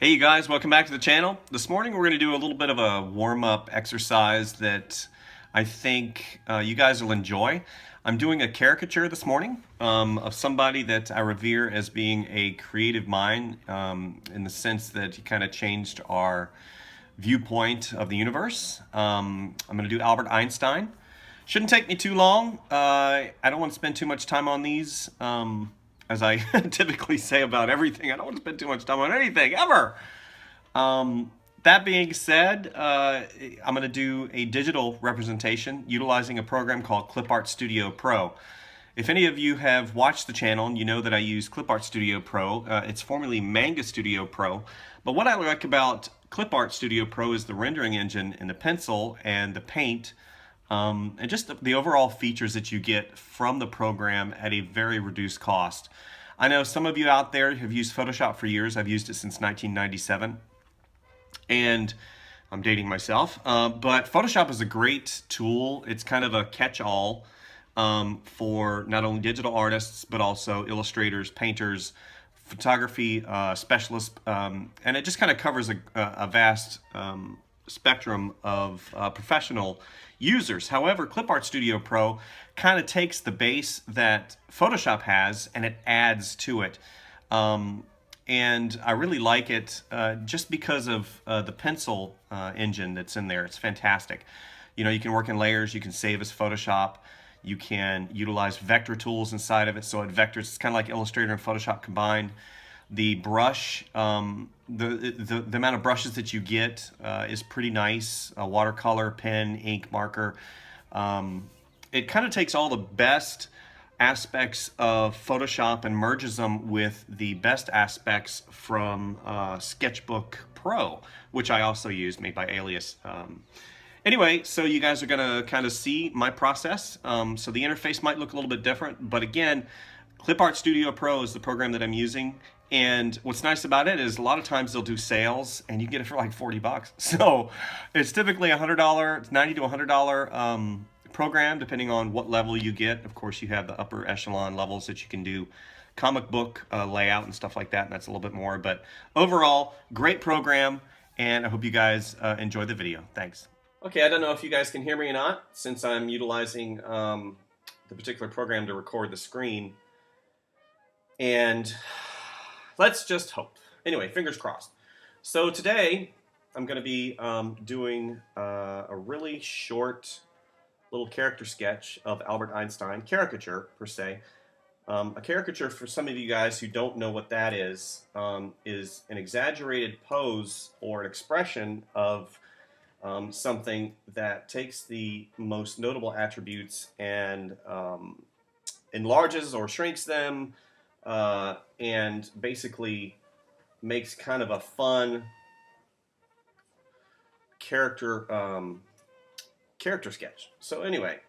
Hey you guys, welcome back to the channel. This morning we're going to do a little bit of a warm-up exercise that I think you guys will enjoy. I'm doing a caricature this morning of somebody that I revere as being a creative mind in the sense that he kind of changed our viewpoint of the universe. I'm going to do Albert Einstein. Shouldn't take me too long. I don't want to spend too much time on these. As I typically say about everything, I don't want to spend too much time on anything, ever. That being said, I'm going to do a digital representation utilizing a program called ClipArt Studio Pro. If any of you have watched the channel, you know that I use ClipArt Studio Pro. It's formerly Manga Studio Pro. But what I like about ClipArt Studio Pro is the rendering engine and the pencil and the paint and just the overall features that you get from the program at a very reduced cost. I know some of you out there have used Photoshop for years. I've used it since 1997. And I'm dating myself, but Photoshop is a great tool. It's kind of a catch-all for not only digital artists, but also illustrators, painters, photography specialists, and it just kind of covers a vast spectrum of professional users. However, ClipArt Studio Pro kind of takes the base that Photoshop has and it adds to it. And I really like it just because of the pencil engine that's in there. It's fantastic. You know, you can work in layers, you can save as Photoshop, you can utilize vector tools inside of it, so it vectors. It's kind of like Illustrator and Photoshop combined. The brush, the amount of brushes that you get is pretty nice. Watercolor, pen, ink, marker. It kind of takes all the best aspects of Photoshop and merges them with the best aspects from Sketchbook Pro, which I also use, made by Alias. Anyway, so you guys are going to kind of see my process. So the interface might look a little bit different, but again, ClipArt Studio Pro is the program that I'm using. And what's nice about it is a lot of times they'll do sales and you can get it for like 40 bucks. So it's typically $100, it's $90 to $100 program, depending on what level you get. Of course, you have the upper echelon levels that you can do comic book layout and stuff like that, and that's a little bit more. But overall, great program, and I hope you guys enjoy the video. Thanks. Okay, I don't know if you guys can hear me or not, since I'm utilizing the particular program to record the screen. And let's just hope. Anyway, fingers crossed. So today, I'm going to be doing a really short little character sketch of Albert Einstein, caricature per se. A caricature, for some of you guys who don't know what that is an exaggerated pose or an expression of something that takes the most notable attributes and enlarges or shrinks them and basically makes kind of a fun character sketch. So anyway,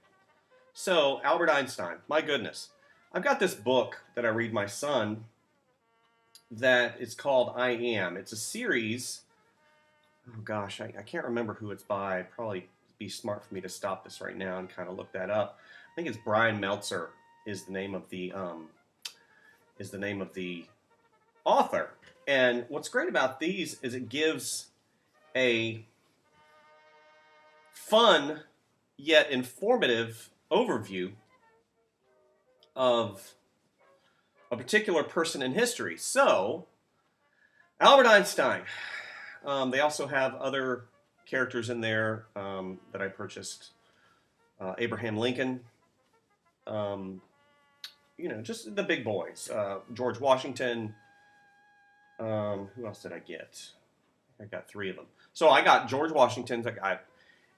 so Albert Einstein, my goodness. I've got this book that I read my son that is called I Am. It's a series. Oh gosh, I can't remember who it's by. Probably be smart for me to stop this right now and kind of look that up. I think it's Brian Meltzer is the name of the author. And what's great about these is it gives a fun yet informative overview of a particular person in history. So, Albert Einstein. They also have other characters in there that I purchased. Abraham Lincoln. You know, just the big boys. George Washington. Who else did I get? I got 3 of them. So I got George Washington. I got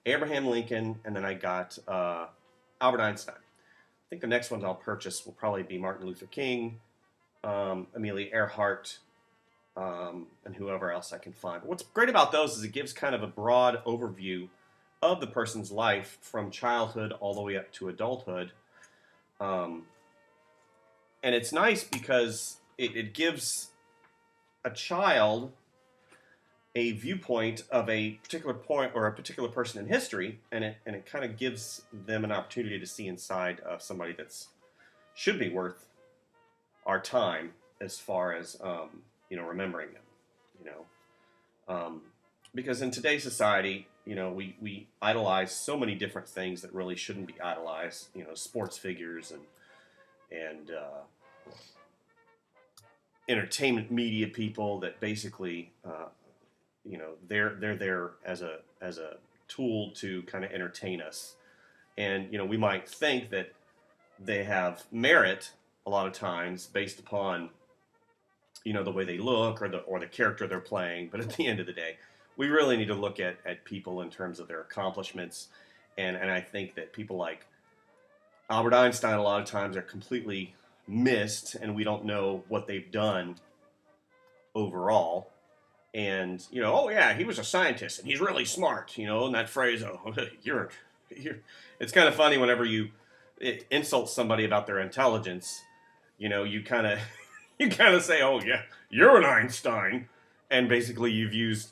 Abraham Lincoln, and then I got Albert Einstein. I think the next ones I'll purchase will probably be Martin Luther King, Amelia Earhart, and whoever else I can find. But what's great about those is it gives kind of a broad overview of the person's life from childhood all the way up to adulthood. And it's nice because it gives a child a viewpoint of a particular point or a particular person in history, and it kind of gives them an opportunity to see inside of somebody that's should be worth our time as far as you know, remembering them. You know, Um, because in today's society, we idolize so many different things that really shouldn't be idolized. Sports figures and entertainment media people that basically, they're there as a tool to kind of entertain us. And we might think that they have merit a lot of times based upon the way they look or the character they're playing. But at the end of the day, we really need to look at people in terms of their accomplishments. And I think that people like Albert Einstein a lot of times are completely missed, and we don't know what they've done overall. And oh yeah, he was a scientist and he's really smart. And that phrase, oh, you're. It's kind of funny whenever you insult somebody about their intelligence. You kind of you kind of say, oh yeah, you're an Einstein, and basically you've used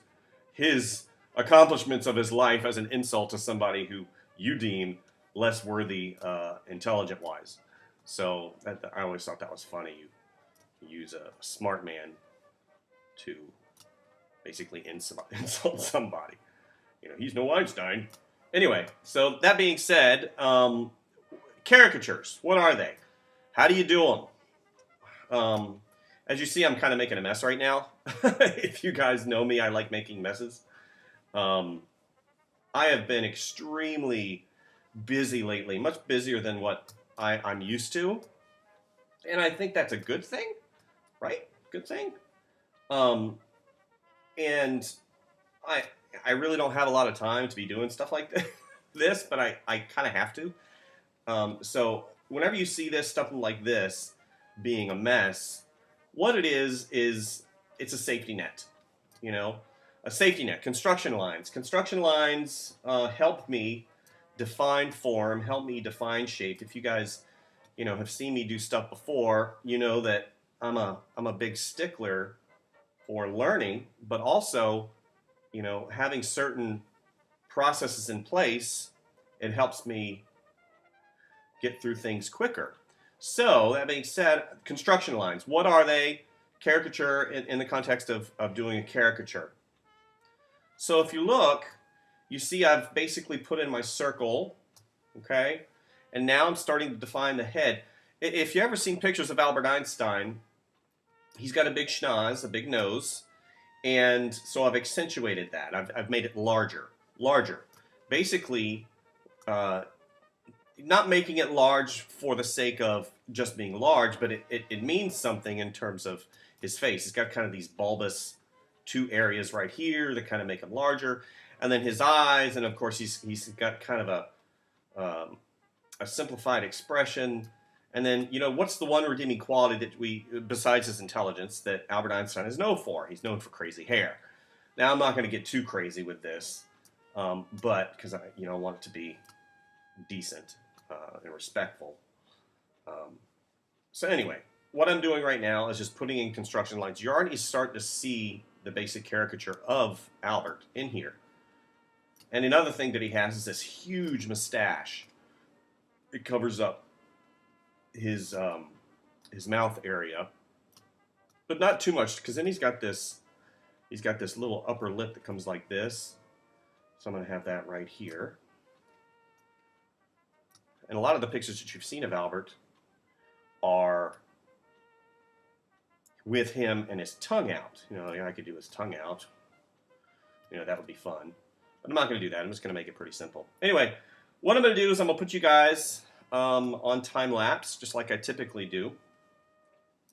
his accomplishments of his life as an insult to somebody who you deem less worthy, intelligent wise. So I always thought that was funny. You use a smart man to basically insult somebody. He's no Einstein. Anyway, so that being said, caricatures, what are they? How do you do them? As you see, I'm kind of making a mess right now. If you guys know me, I like making messes. I have been extremely busy lately, much busier than what I'm used to. And I think that's a good thing, right? Good thing. Um, and I I really don't have a lot of time to be doing stuff like this, but I kind of have to. So whenever you see this stuff like this being a mess, what it is it's a safety net. You know, a safety net. Construction lines. Construction lines help me define form, help me define shape. If you guys, have seen me do stuff before, you know that I'm a big stickler for learning, but also, having certain processes in place, it helps me get through things quicker. So that being said, construction lines, what are they? Caricature in the context of doing a caricature. So if you look, you see I've basically put in my circle, okay? And now I'm starting to define the head. If you ever seen pictures of Albert Einstein, he's got a big schnoz, a big nose, and so I've accentuated that. I've made it larger. Basically, not making it large for the sake of just being large, but it means something in terms of his face. He's got kind of these bulbous two areas right here that kind of make him larger, and then his eyes, and of course he's got kind of a simplified expression. And then, what's the one redeeming quality that besides his intelligence, that Albert Einstein is known for? He's known for crazy hair. Now, I'm not going to get too crazy with this, but because I want it to be decent and respectful. So anyway, what I'm doing right now is just putting in construction lines. You're already starting to see the basic caricature of Albert in here. And another thing that he has is this huge mustache. It covers up his mouth area, but not too much, because then he's got this little upper lip that comes like this. So I'm going to have that right here. And a lot of the pictures that you've seen of Albert are with him and his tongue out. I could do his tongue out. That would be fun. But I'm not going to do that. I'm just going to make it pretty simple. Anyway, what I'm going to do is I'm going to put you guys on time lapse, just like I typically do,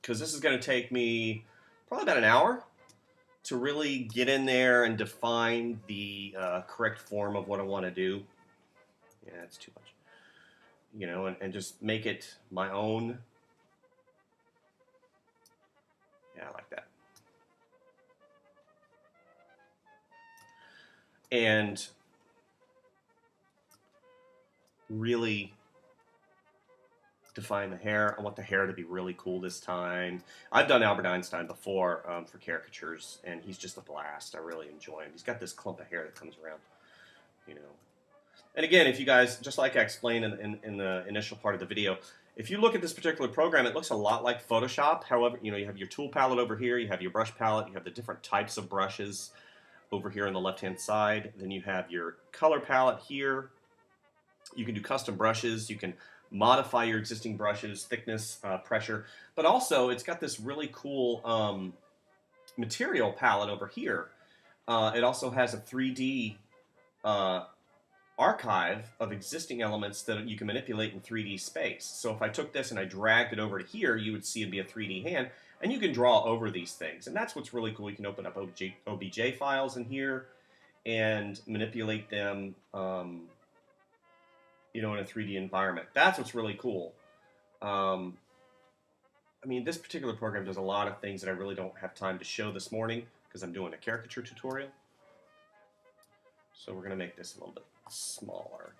because this is going to take me probably about an hour to really get in there and define the correct form of what I want to do. Yeah, it's too much. And just make it my own. Yeah, I like that. And really define the hair. I want the hair to be really cool this time. I've done Albert Einstein before for caricatures, and he's just a blast. I really enjoy him. He's got this clump of hair that comes around, And again, if you guys, just like I explained in the initial part of the video, if you look at this particular program, it looks a lot like Photoshop. However, you have your tool palette over here, you have your brush palette, you have the different types of brushes. over here on the left-hand side. Then you have your color palette here. You can do custom brushes. You can modify your existing brushes, thickness, pressure, but also it's got this really cool material palette over here. It also has a 3D uh, archive of existing elements that you can manipulate in 3D space. So if I took this and I dragged it over to here, you would see it'd be a 3D hand, and you can draw over these things. And that's what's really cool. You can open up OBJ files in here and manipulate them, in a 3D environment. That's what's really cool. I mean, this particular program does a lot of things that I really don't have time to show this morning because I'm doing a caricature tutorial. So we're going to make this a little bit smaller.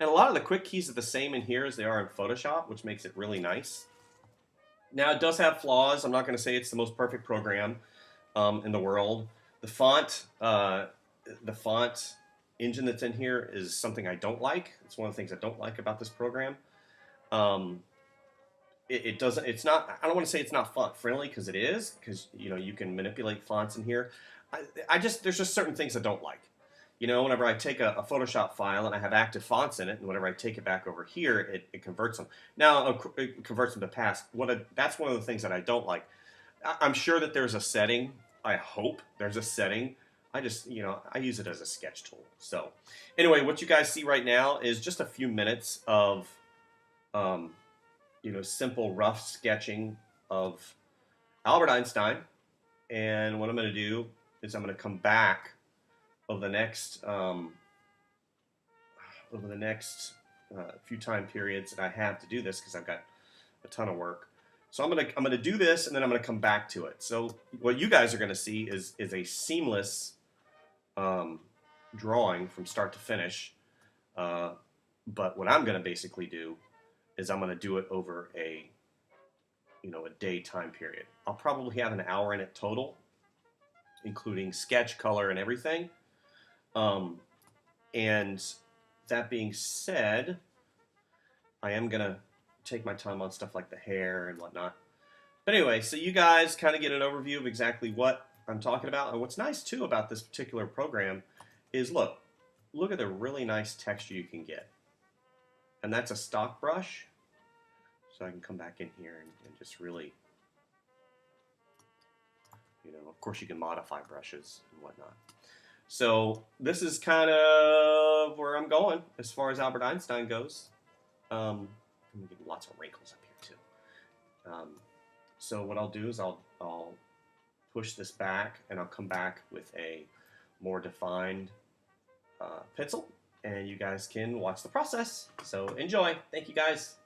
And a lot of the quick keys are the same in here as they are in Photoshop, which makes it really nice. Now, it does have flaws. I'm not going to say it's the most perfect program in the world. The font engine that's in here is something I don't like. It's one of the things I don't like about this program. It's not, I don't want to say it's not font friendly, because it is, because you can manipulate fonts in here. There's just certain things I don't like. Whenever I take a Photoshop file and I have active fonts in it, and whenever I take it back over here, it converts them. Now, it converts them to pass. That's one of the things that I don't like. I'm sure that there's a setting. I hope there's a setting. I just, I use it as a sketch tool. So, anyway, what you guys see right now is just a few minutes of, simple, rough sketching of Albert Einstein. And what I'm going to do is I'm going to come back over the next few time periods that I have to do this, because I've got a ton of work. So I'm gonna do this, and then I'm gonna come back to it. So what you guys are gonna see is a seamless drawing from start to finish. But what I'm gonna basically do is I'm gonna do it over a day time period. I'll probably have an hour in it total, including sketch, color, and everything. And that being said, I am gonna take my time on stuff like the hair and whatnot. But anyway, so you guys kind of get an overview of exactly what I'm talking about. And what's nice too about this particular program is look at the really nice texture you can get. And that's a stock brush. So I can come back in here and just really, of course you can modify brushes and whatnot. So this is kind of where I'm going as far as Albert Einstein goes. I'm getting lots of wrinkles up here too. So what I'll do is I'll push this back, and I'll come back with a more defined pencil, and you guys can watch the process. So enjoy. Thank you guys.